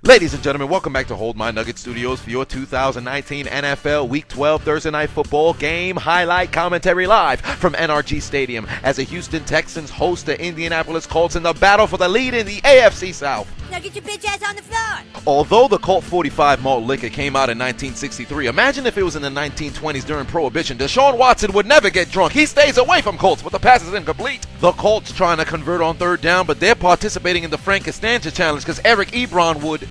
Ladies and gentlemen, welcome back to Hold My Nugget Studios for your 2019 NFL Week 12 Thursday Night Football game highlight commentary live from NRG Stadium as the Houston Texans host the Indianapolis Colts in the battle for the lead in the AFC South. Now get your bitch ass on the floor. Although the Colt 45 malt liquor came out in 1963, imagine if it was in the 1920s during Prohibition. Deshaun Watson would never get drunk. He stays away from Colts, but the pass is incomplete. The Colts trying to convert on third down, but they're participating in the Frank Costanza challenge because Eric Ebron would...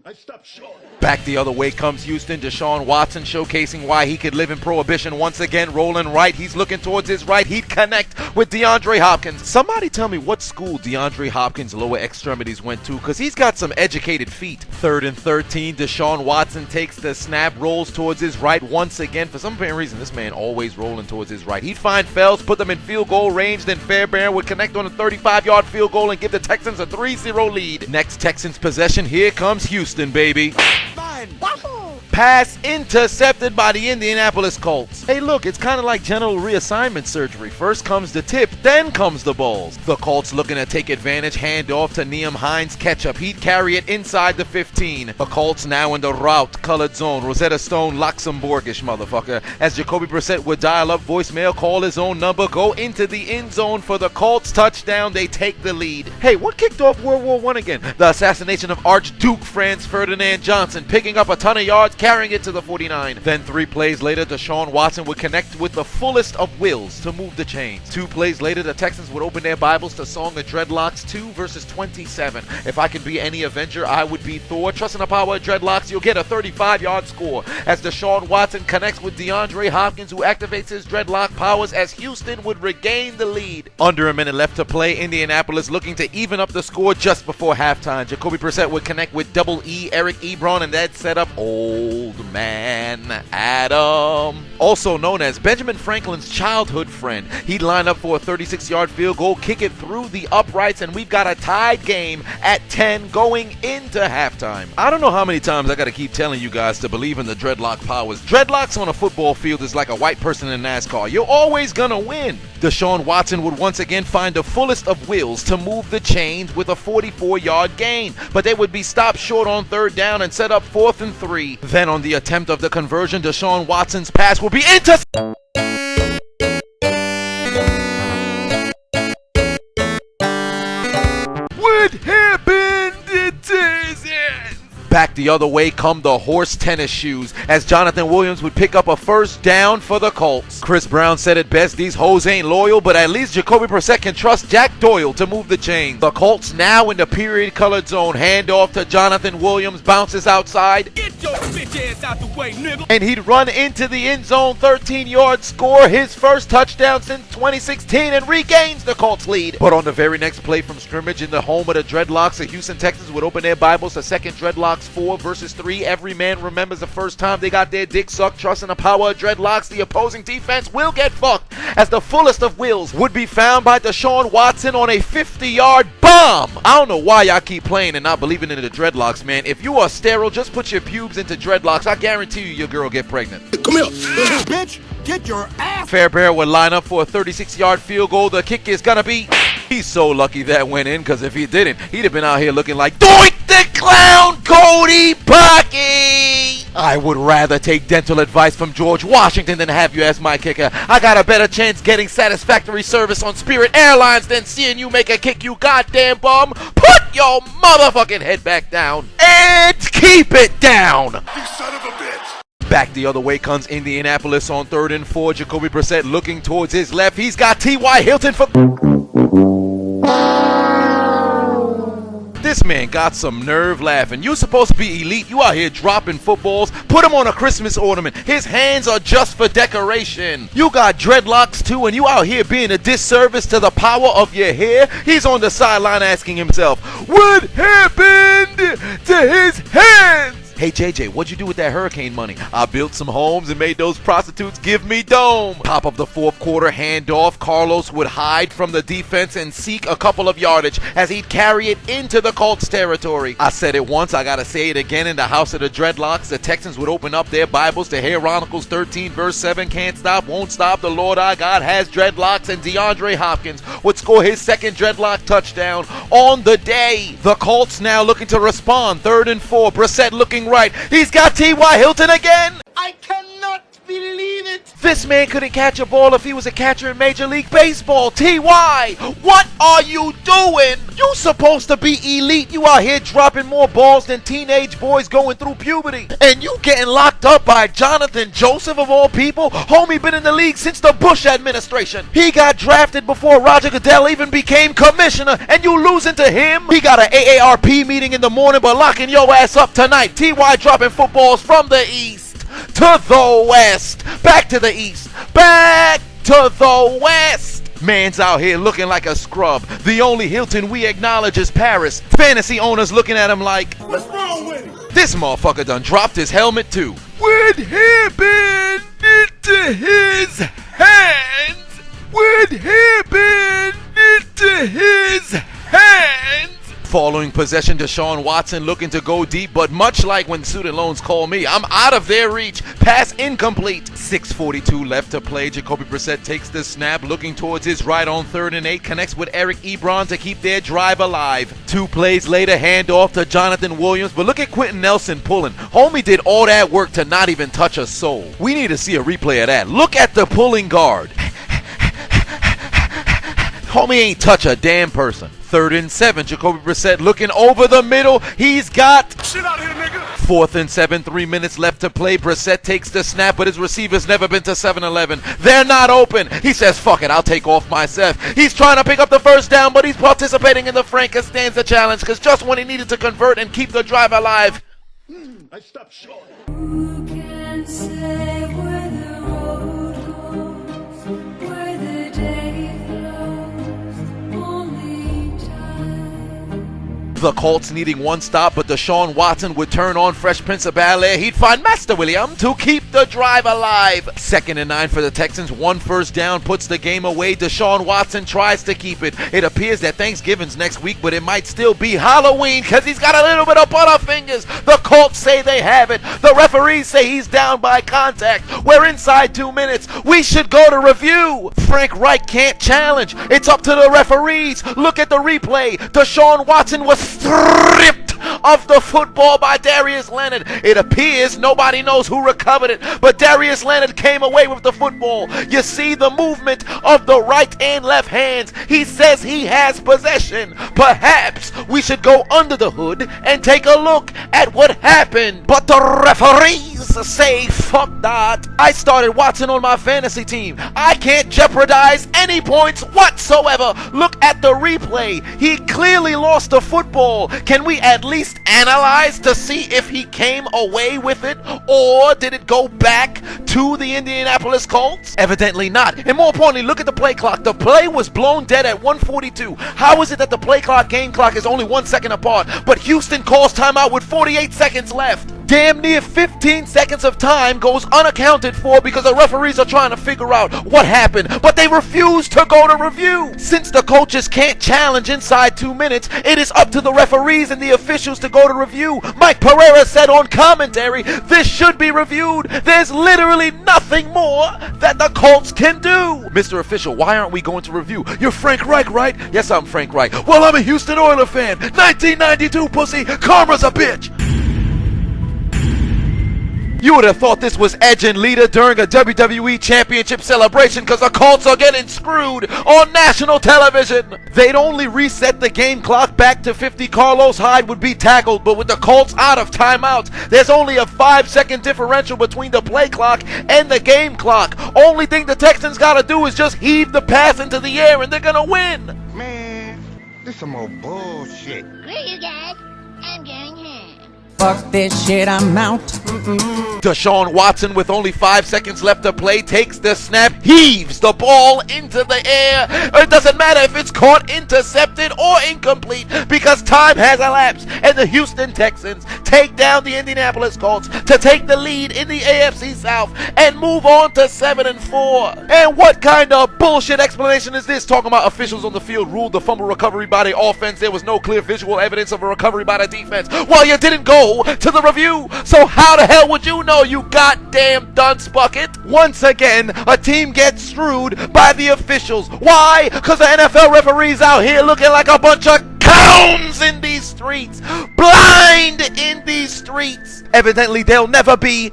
I stopped short. Back the other way comes Houston. Deshaun Watson showcasing why he could live in Prohibition once again. Rolling right. He's looking towards his right. He'd connect with DeAndre Hopkins. Somebody tell me what school DeAndre Hopkins' lower extremities went to, because he's got some educated feet. 3rd and 13. Deshaun Watson takes the snap, rolls towards his right once again. For some apparent reason, this man always rolling towards his right. He'd find Fells, put them in field goal range, then Fairbairn would connect on a 35-yard field goal and give the Texans a 3-0 lead. Next Texans possession. Here comes Houston, baby. Pass intercepted by the Indianapolis Colts. Hey look, it's kind of like general reassignment surgery. First comes the tip, then comes the balls. The Colts looking to take advantage, hand off to Nyheim Hines, catch-up. He'd carry it inside the 15. The Colts now in the route, colored zone. Rosetta Stone, Luxembourgish motherfucker. As Jacoby Brissett would dial up voicemail, call his own number, go into the end zone for the Colts touchdown. They take the lead. Hey, what kicked off World War I again? The assassination of Archduke Franz Ferdinand Johnson, picking up a ton of yards, carrying it to the 49. Then 3 plays later, Deshaun Watson would connect with the fullest of wills to move the chains. 2 plays later, the Texans would open their Bibles to Song of Dreadlocks 2 verses 27. If I could be any Avenger, I would be Thor. Trust in the power of Dreadlocks, you'll get a 35-yard score. As Deshaun Watson connects with DeAndre Hopkins, who activates his Dreadlock powers as Houston would regain the lead. Under a minute left to play, Indianapolis looking to even up the score just before halftime. Jacoby Brissett would connect with Double E, Eric Ebron, and that set up Old Man Adam, also known as Benjamin Franklin's childhood friend. He'd line up for a 36-yard field goal, kick it through the uprights, and we've got a tied game at 10 going into halftime. I don't know how many times I gotta keep telling you guys to believe in the dreadlock powers. Dreadlocks on a football field is like a white person in NASCAR. You're always gonna win. Deshaun Watson would once again find the fullest of wills to move the chains with a 44-yard gain, but they would be stopped short on third down and set up 4th and 3. Then on the attempt of the conversion, Deshaun Watson's pass will be intercepted. What happened to Texas? Back the other way come the horse tennis shoes as Jonathan Williams would pick up a first down for the Colts. Chris Brown said it best, these hoes ain't loyal, but at least Jacoby Brissett can trust Jack Doyle to move the chains. The Colts now in the period colored zone, hand off to Jonathan Williams, bounces outside. Get your bitch ass out the way, nigga. And he'd run into the end zone, 13-yard score, his first touchdown since 2016, and regains the Colts lead. But on the very next play from scrimmage in the home of the Dreadlocks, the Houston Texans would open their Bibles to 2nd Dreadlocks 4 versus 3. Every man remembers the first time they got their dick sucked. Trust in the power of Dreadlocks, the opposing defense will get fucked as the fullest of wills would be found by Deshaun Watson on a 50-yard bomb. I don't know why y'all keep playing and not believing in the Dreadlocks, man. If you are sterile, just put your pubes into dreadlocks. I guarantee you your girl get pregnant. Come here. Bitch, get your ass. Fairbairn would line up for a 36-yard field goal. The kick is gonna be... He's so lucky that went in, because if he didn't, he'd have been out here looking like Doink the Clown Cody Pocky. I would rather take dental advice from George Washington than have you as my kicker. I got a better chance getting satisfactory service on Spirit Airlines than seeing you make a kick, you goddamn bum. Put your motherfucking head back down and keep it down. You son of a bitch. Back the other way comes Indianapolis on 3rd and 4. Jacoby Brissett looking towards his left. He's got T.Y. Hilton for... This man got some nerve laughing. You're supposed to be elite. You out here dropping footballs. Put him on a Christmas ornament. His hands are just for decoration. You got dreadlocks too, and you out here being a disservice to the power of your hair. He's on the sideline asking himself, what happened to his hands? Hey JJ, what'd you do with that hurricane money? I built some homes and made those prostitutes give me dome. Top of the fourth quarter handoff, Carlos would hide from the defense and seek a couple of yardage as he'd carry it into the Colts territory. I said it once, I gotta say it again. In the house of the dreadlocks, the Texans would open up their Bibles to hear Chronicles 13 verse 7, can't stop, won't stop, the Lord our God has dreadlocks, and DeAndre Hopkins would score his second dreadlock touchdown on the day. The Colts now looking to respond, 3rd and 4, Brissett looking right, he's got T.Y. Hilton again. I cannot believe it. This man couldn't catch a ball if he was a catcher in Major League Baseball. T.Y., what are you doing? You supposed to be elite. You out here dropping more balls than teenage boys going through puberty. And you getting locked up by Jonathan Joseph of all people? Homie been in the league since the Bush administration. He got drafted before Roger Goodell even became commissioner, and you losing to him? He got an AARP meeting in the morning but locking your ass up tonight. T.Y. dropping footballs from the east to the west, back to the east, back to the west. Man's out here looking like a scrub. The only Hilton we acknowledge is Paris. Fantasy owners looking at him like, What's wrong with him? this motherfucker done dropped his helmet too. What happened into his hands? What happened into his hands? Following possession, Deshaun Watson looking to go deep, but much like when student loans call me, I'm out of their reach. Pass incomplete. 6:42 left to play. Jacoby Brissett takes the snap, looking towards his right on 3rd and 8, connects with Eric Ebron to keep their drive alive. 2 plays later, handoff to Jonathan Williams, but look at Quentin Nelson pulling. Homie did all that work to not even touch a soul. We need to see a replay of that. Look at the pulling guard. Homie ain't touch a damn person. 3rd and 7, Jacoby Brissett looking over the middle. He's got Shit out here, nigga. 4th and 7, 3 minutes left to play. Brissett takes the snap, but his receiver's never been to 7-Eleven. They're not open. He says, fuck it, I'll take off myself. He's trying to pick up the first down, but he's participating in the Frankenstein's challenge, because just when he needed to convert and keep the drive alive, I stopped short. Who can say where the road goes, where the day flows, only time. the Colts needing one stop, but Deshaun Watson would turn on Fresh Prince of Bel-Air. He'd find Master William to keep the drive alive. 2nd and 9 for the Texans. 1 first down puts the game away. Deshaun Watson tries to keep it. It appears that Thanksgiving's next week, but it might still be Halloween because he's got a little bit of butterfingers. The Colts say they have it. The referees say he's down by contact. We're inside 2 minutes. We should go to review. Frank Reich can't challenge. It's up to the referees. Look at the replay. Deshaun Watson was stripped of the football by Darius Leonard. It appears nobody knows who recovered it, but Darius Leonard came away with the football. You see the movement of the right and left hands. He says he has possession. Perhaps we should go under the hood and take a look at what happened. But the referees say fuck that. I started Watson on my fantasy team. I can't jeopardize any points whatsoever. Look at the replay. He clearly lost the football. Can we at least analyze to see if he came away with it, or did it go back to the Indianapolis Colts? Evidently not. And more importantly, look at the play clock. The play was blown dead at 1:42. How is it that the play clock, game clock is only 1 second apart, but Houston calls timeout with 48 seconds left? Damn near 15 seconds of time goes unaccounted for because the referees are trying to figure out what happened, but they refuse to go to review. Since the coaches can't challenge inside 2 minutes, it is up to the referees and the officials to go to review. Mike Pereira said on commentary, this should be reviewed. There's literally nothing more that the Colts can do. Mr. Official, why aren't we going to review? You're Frank Reich, right? Yes, I'm Frank Reich. Well, I'm a Houston Oilers fan. 1992, pussy. Karma's a bitch. You would have thought this was Edge and Lita during a WWE Championship celebration because the Colts are getting screwed on national television. They'd only reset the game clock back to 50. Carlos Hyde would be tackled, but with the Colts out of timeouts, there's only a 5-second differential between the play clock and the game clock. Only thing the Texans got to do is just heave the pass into the air and they're going to win. Man, this some more bullshit. Screw you guys. I'm going home. Fuck this shit, I'm out. Deshaun Watson, with only 5 seconds left to play, takes the snap, heaves the ball into the air. It doesn't matter if it's caught, intercepted, or incomplete because time has elapsed and the Houston Texans take down the Indianapolis Colts to take the lead in the AFC South and move on to 7-4. And what kind of bullshit explanation is this? Talking about officials on the field ruled the fumble recovery by the offense. There was no clear visual evidence of a recovery by the defense. Well, you didn't go to the review, so how the hell would you know, you goddamn dunce bucket? Once again, a team gets screwed by the officials. Why? Because the NFL referees out here looking like a bunch of clowns in these streets, blind in these streets. Evidently, they'll never be.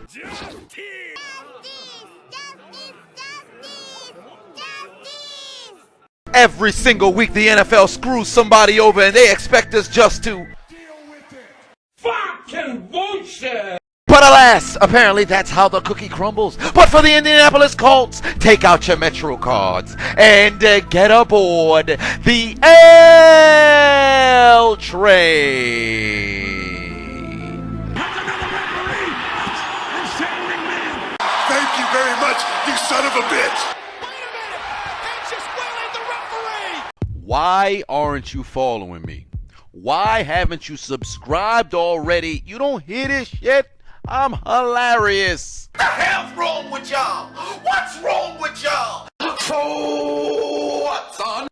Every single week, the NFL screws somebody over, and they expect us just to. Fucking bullshit! But alas, apparently that's how the cookie crumbles. But for the Indianapolis Colts, take out your Metro cards and get aboard the L train. Thank you very much, you son of a bitch. Why aren't you following me? Why haven't you subscribed already? You don't hear this shit? I'm hilarious. What the hell's wrong with y'all? What's wrong with y'all? So what, son?